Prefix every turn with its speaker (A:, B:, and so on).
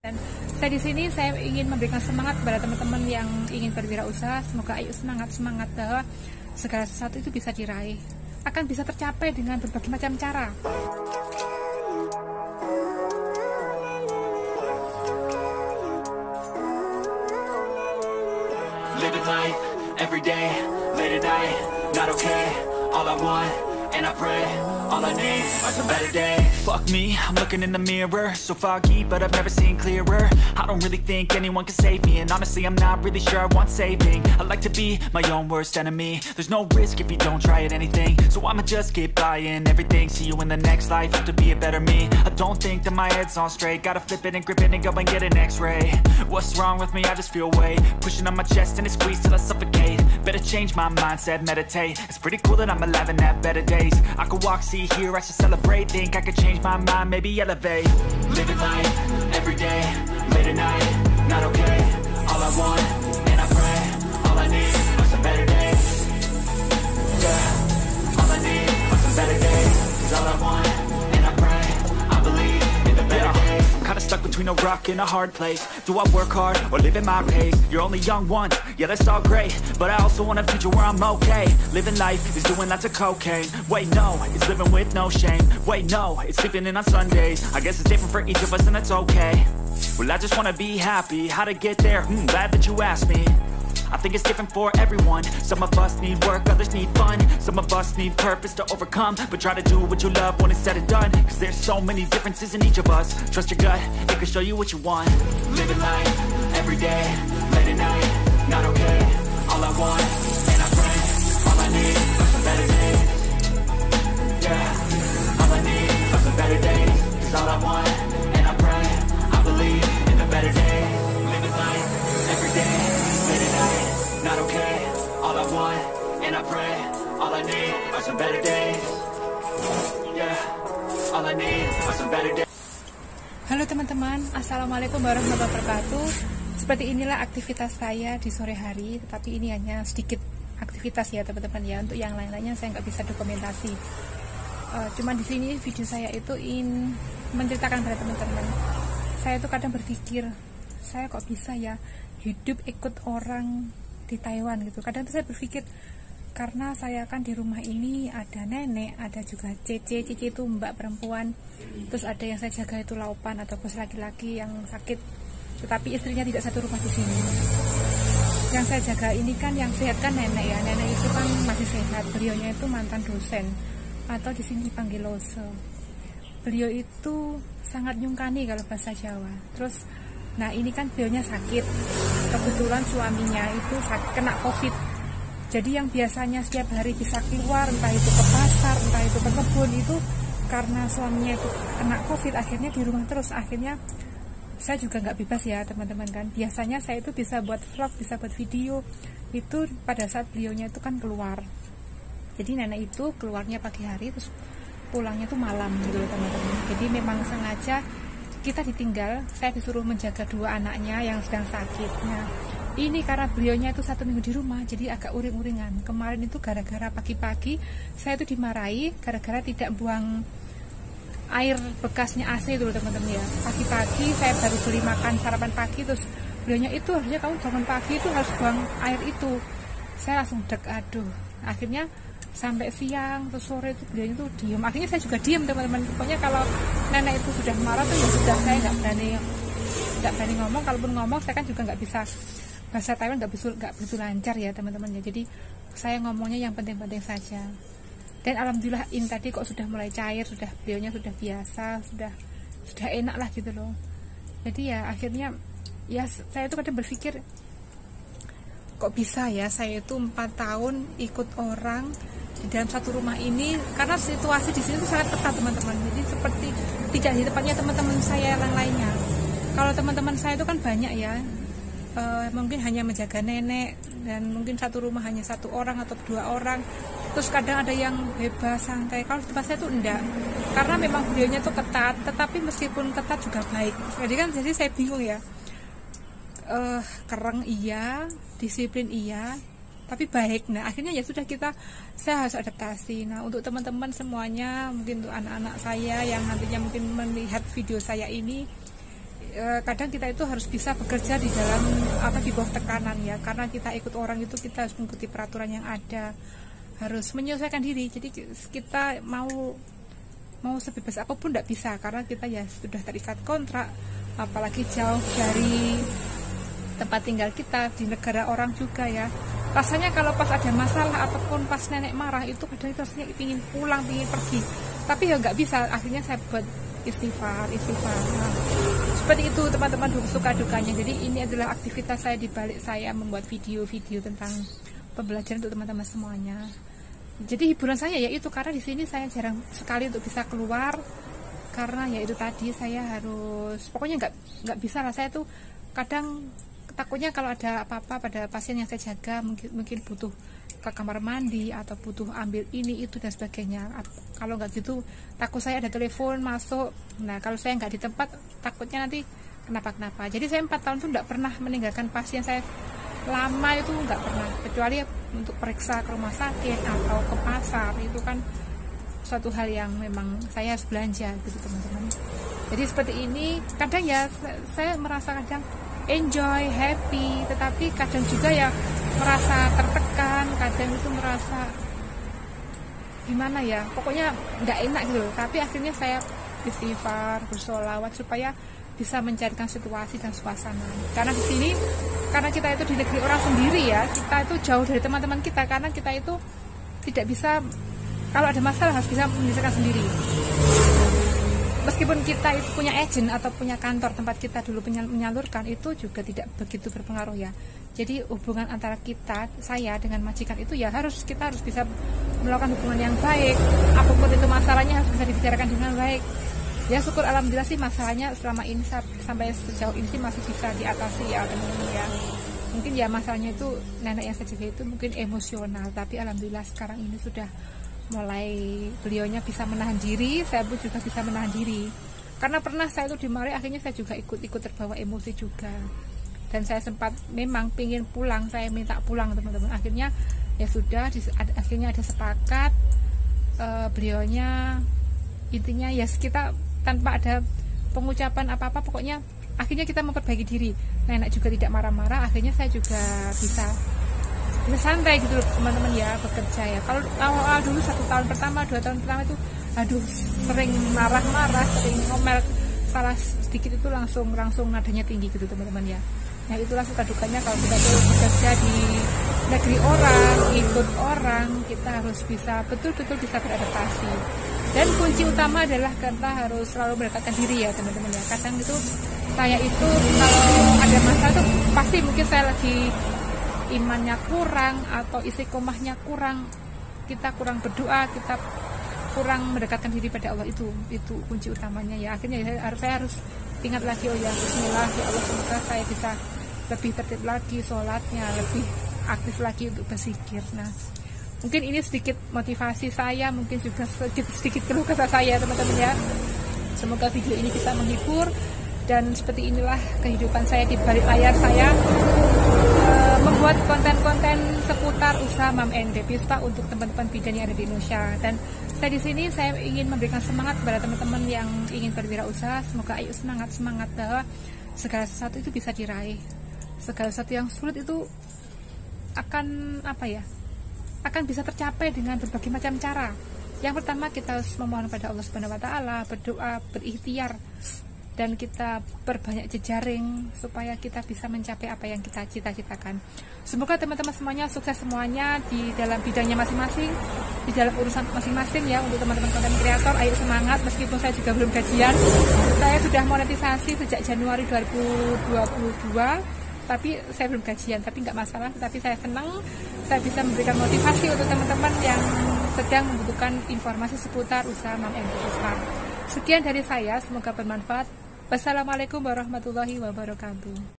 A: Dan saya di sini saya ingin memberikan semangat kepada teman-teman yang ingin berwirausaha. Semoga ayo semangat bahwa segala sesuatu itu bisa diraih, akan bisa tercapai dengan berbagai macam cara.
B: Living life every day, late at night, not okay. All I want, and I pray, all I need are some better days. Fuck me, I'm looking in the mirror, so foggy, but I've never seen clearer. I don't really think anyone can save me, and honestly I'm not really sure I want saving. I like to be my own worst enemy. There's no risk if you don't try at anything, so I'ma just keep buying everything. See you in the next life, have to be a better me. I don't think that my head's on straight, gotta flip it and grip it and go and get an x-ray. What's wrong with me? I just feel weight pushing on my chest and it squeezes till I suffocate. Better change my mindset, meditate. It's pretty cool that I'm alive and have better days. I could walk, see, hear, I should celebrate. Think I could change my mind, maybe elevate. Living life every day, late at night, not okay. All I want, and I pray, all I need are some better days. Yeah, all I need are some better days. Cause all I want, and I pray, I believe in the better days. I'm kinda stuck between a rock and a hard place. Do I work hard or live at my pace? You're only young once, yeah that's all great, but I also want a future where I'm okay. Living life is doing lots of cocaine. Wait no, it's living with no shame. Wait no, it's sleeping in on Sundays. I guess it's different for each of us and that's okay. Well I just wanna be happy, how to get there? Glad that you asked me. I think it's different for everyone. Some of us need work, others need fun. Some of us need purpose to overcome. But try to do what you love when it's said and done. Cause there's so many differences in each of us. Trust your gut, it can show you what you want. Living life, every day, late at night, not okay. All I want, and I pray, all I need are some better days. Yeah, all I need are some better days. Cause all I want, and I pray, I believe in the better days. Living life, every day, late at night, not okay. All I want, and I pray, all I need are some better days. Yeah, all I need are some better days.
A: Halo teman-teman, assalamualaikum warahmatullahi wabarakatuh. Seperti inilah aktivitas saya di sore hari, tetapi ini hanya sedikit aktivitas ya teman-teman ya. Untuk yang lain-lainnya saya nggak bisa dokumentasi. Cuman di sini video saya itu ingin menceritakan pada teman-teman. Saya tuh kadang berpikir, saya kok bisa ya hidup ikut orang di Taiwan gitu. Kadang tuh saya berpikir, karena saya kan di rumah ini ada nenek, ada juga cici itu mbak perempuan, terus ada yang saya jaga itu laupan atau bos laki-laki yang sakit, tetapi istrinya tidak satu rumah di sini. Yang saya jaga ini kan yang sehat kan nenek ya, nenek itu kan masih sehat. Beliaunya itu mantan dosen atau di sini dipanggil lose. Beliau itu sangat nyungkani kalau bahasa Jawa. Terus, nah ini kan beliaunya sakit. Kebetulan suaminya itu kena COVID. Jadi yang biasanya setiap hari bisa keluar, entah itu ke pasar, entah itu ke kebun, itu karena suaminya itu kena COVID, akhirnya di rumah terus. Akhirnya saya juga nggak bebas ya teman-teman kan. Biasanya saya itu bisa buat vlog, bisa buat video, itu pada saat beliaunya itu kan keluar. Jadi nenek itu keluarnya pagi hari, terus pulangnya tuh malam gitu teman-teman. Jadi memang sengaja kita ditinggal, saya disuruh menjaga dua anaknya yang sedang sakit. Nah, ini karena beliaunya itu 1 minggu di rumah, jadi agak uring-uringan. Kemarin itu gara-gara pagi-pagi saya itu dimarahi gara-gara tidak buang air bekasnya AC itu teman-teman ya. Pagi-pagi saya baru beli makan sarapan pagi, terus beliaunya itu harusnya kamu bangun pagi itu harus buang air itu. Saya langsung deg, aduh. Akhirnya sampai siang terus sore itu beliaunya itu diem. Akhirnya saya juga diem teman-teman. Pokoknya kalau nenek itu sudah marah tuh ya sudah, saya nggak berani ngomong. Kalaupun ngomong saya kan juga nggak bisa, bahasa Taiwan nggak begitu lancar ya teman-teman ya. Jadi saya ngomongnya yang penting-penting saja. Dan alhamdulillah ini tadi kok sudah mulai cair, sudah beliaunya sudah biasa, sudah enak lah gitu loh. Jadi ya akhirnya ya saya itu kadang berpikir, kok bisa ya saya itu 4 tahun ikut orang di dalam satu rumah ini, karena situasi di sini itu sangat ketat teman-teman. Jadi seperti tidak di tempatnya teman-teman saya yang lainnya. Kalau teman-teman saya itu kan banyak ya, mungkin hanya menjaga nenek, dan mungkin satu rumah hanya 1 orang atau 2 orang. Terus kadang ada yang bebas santai. Kalau di tempat saya tuh enggak, karena memang beliaunya tuh ketat, tetapi meskipun ketat juga baik. Jadi saya bingung ya, kereng iya, disiplin iya, tapi baik. Nah akhirnya ya sudah, saya harus adaptasi. Nah untuk teman-teman semuanya, mungkin untuk anak-anak saya yang nantinya mungkin melihat video saya ini, kadang kita itu harus bisa bekerja di dalam di bawah tekanan ya, karena kita ikut orang itu kita harus mengikuti peraturan yang ada, harus menyesuaikan diri. Jadi kita mau sebebas apapun tidak bisa, karena kita ya sudah terikat kontrak, apalagi jauh dari tempat tinggal kita, di negara orang juga ya. Rasanya kalau pas ada masalah ataupun pas nenek marah itu kadang rasanya ingin pulang, ingin pergi, tapi ya nggak bisa. Akhirnya saya buat istighfar. Nah, seperti itu teman-teman, suka dukanya. Jadi ini adalah aktivitas saya di balik saya membuat video-video tentang pembelajaran untuk teman-teman semuanya. Jadi hiburan saya ya itu, karena di sini saya jarang sekali untuk bisa keluar, karena ya itu tadi saya harus pokoknya nggak bisa lah. Saya tuh kadang takutnya kalau ada apa-apa pada pasien yang saya jaga, mungkin butuh ke kamar mandi atau butuh ambil ini itu dan sebagainya. Kalau nggak gitu takut saya ada telepon masuk. Nah kalau saya nggak di tempat takutnya nanti kenapa-kenapa. Jadi saya 4 tahun tuh nggak pernah meninggalkan pasien saya lama, itu nggak pernah, kecuali untuk periksa ke rumah sakit atau ke pasar. Itu kan suatu hal yang memang saya harus belanja gitu teman-teman. Jadi seperti ini kadang ya saya merasa kadang enjoy, happy, tetapi kadang juga ya merasa tertekan, kadang itu merasa gimana ya, pokoknya nggak enak gitu. Tapi akhirnya saya istighfar, bersolawat supaya bisa mencarikan situasi dan suasana. Karena di sini, karena kita itu di negeri orang sendiri ya, kita itu jauh dari teman-teman kita, karena kita itu tidak bisa, kalau ada masalah harus bisa menyelesaikan sendiri. Meskipun kita itu punya agent atau punya kantor tempat kita dulu menyalurkan, itu juga tidak begitu berpengaruh ya. Jadi hubungan antara saya dengan majikan itu ya kita harus bisa melakukan hubungan yang baik. Apapun itu masalahnya harus bisa dibicarakan dengan baik. Ya syukur alhamdulillah sih masalahnya selama ini sampai sejauh ini sih masih bisa diatasi ya teman-teman ya. Mungkin ya masalahnya itu nenek yang saya jaga itu mungkin emosional, tapi alhamdulillah sekarang ini sudah mulai beliaunya bisa menahan diri, saya pun juga bisa menahan diri. Karena pernah saya itu dimarahi, akhirnya saya juga ikut terbawa emosi juga. Dan saya sempat memang pingin pulang, saya minta pulang teman-teman. Akhirnya ya sudah, akhirnya ada sepakat, beliaunya intinya ya kita tanpa ada pengucapan apa-apa, pokoknya akhirnya kita memperbaiki diri. Nenek juga tidak marah-marah, akhirnya saya juga bisa santai gitu teman-teman ya, bekerja ya. Kalau awal dulu 1 tahun pertama, 2 tahun pertama itu aduh sering marah-marah, sering ngomel, salah sedikit itu langsung nadanya tinggi gitu teman-teman ya. Nah itulah suka dukanya kalau kita tuh bekerja di negeri orang, ikut orang, kita harus bisa betul-betul bisa beradaptasi. Dan kunci utama adalah kita harus selalu mendekatkan diri ya teman-teman ya. Kadang itu saya itu kalau ada masalah tuh pasti mungkin saya lagi imannya kurang atau istiqomahnya kurang, kita kurang berdoa, kita kurang mendekatkan diri pada Allah, itu kunci utamanya ya. Akhirnya saya harus ingat lagi, oh ya bismillah ya Allah, semoga saya bisa lebih tertib lagi sholatnya, lebih aktif lagi untuk berzikir. Nah mungkin ini sedikit motivasi saya, mungkin juga sedikit keluh kesah saya teman-teman ya. Semoga video ini bisa menghibur, dan seperti inilah kehidupan saya di balik layar saya, membuat konten-konten seputar usaha Mom and Baby Spa untuk teman-teman bidan yang ada di Indonesia. Dan saya di sini saya ingin memberikan semangat kepada teman-teman yang ingin berwirausaha. Semoga ayo semangat bahwa segala sesuatu itu bisa diraih. Segala sesuatu yang sulit itu akan akan bisa tercapai dengan berbagai macam cara. Yang pertama kita harus memohon pada Allah Subhanahu wa taala, berdoa, berikhtiar, dan kita berbanyak jejaring supaya kita bisa mencapai apa yang kita cita-citakan. Semoga teman-teman semuanya sukses semuanya di dalam bidangnya masing-masing, di dalam urusan masing-masing ya. Untuk teman-teman konten kreator, ayo semangat, meskipun saya juga belum gajian. Saya sudah monetisasi sejak Januari 2022, tapi saya belum gajian, tapi nggak masalah. Tapi saya senang saya bisa memberikan motivasi untuk teman-teman yang sedang membutuhkan informasi seputar usaha Mom and Baby Spa. Sekian dari saya, semoga bermanfaat. Wassalamualaikum warahmatullahi wabarakatuh.